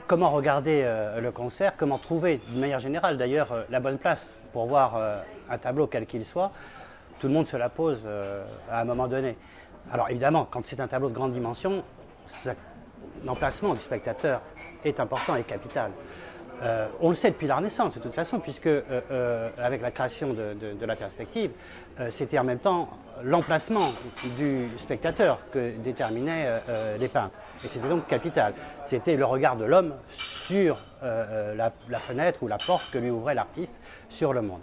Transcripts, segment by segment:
comment regarder le concert, comment trouver, d'une manière générale d'ailleurs, la bonne place pour voir un tableau quel qu'il soit, tout le monde se la pose à un moment donné. Alors évidemment, quand c'est un tableau de grande dimension, l'emplacement du spectateur est important et capital. On le sait depuis la Renaissance de toute façon, puisque avec la création de la perspective, c'était en même temps l'emplacement du spectateur que déterminaient les peintres. Et c'était donc capital. C'était le regard de l'homme sur la fenêtre ou la porte que lui ouvrait l'artiste sur le monde.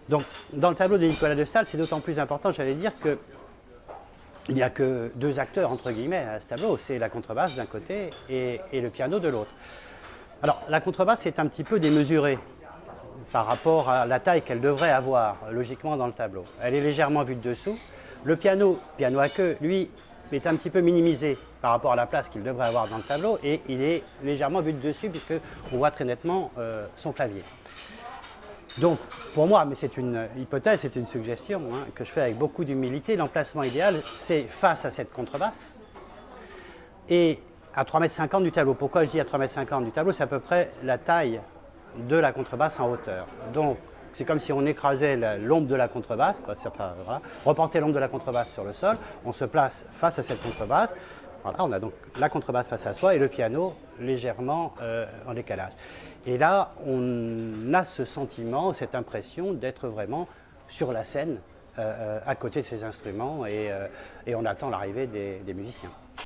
Donc dans le tableau de Nicolas de Staël, c'est d'autant plus important, j'allais dire, qu'il n'y a que deux acteurs, entre guillemets, à ce tableau. C'est la contrebasse d'un côté et le piano de l'autre. Alors, la contrebasse est un petit peu démesurée par rapport à la taille qu'elle devrait avoir, logiquement, dans le tableau. Elle est légèrement vue de dessous. Le piano à queue, lui, est un petit peu minimisé par rapport à la place qu'il devrait avoir dans le tableau, et il est légèrement vu de dessus, puisqu'on voit très nettement son clavier. Donc, pour moi, mais c'est une hypothèse, c'est une suggestion que je fais avec beaucoup d'humilité, l'emplacement idéal, c'est face à cette contrebasse, et à 3,50 m du tableau. Pourquoi je dis à 3,50 m du tableau? C'est à peu près la taille de la contrebasse en hauteur. Donc, c'est comme si on écrasait l'ombre de la contrebasse, quoi. Enfin, voilà. Reporter l'ombre de la contrebasse sur le sol, on se place face à cette contrebasse. Voilà, on a donc la contrebasse face à soi et le piano légèrement en décalage. Et là, on a ce sentiment, cette impression d'être vraiment sur la scène, à côté de ces instruments, et on attend l'arrivée des musiciens.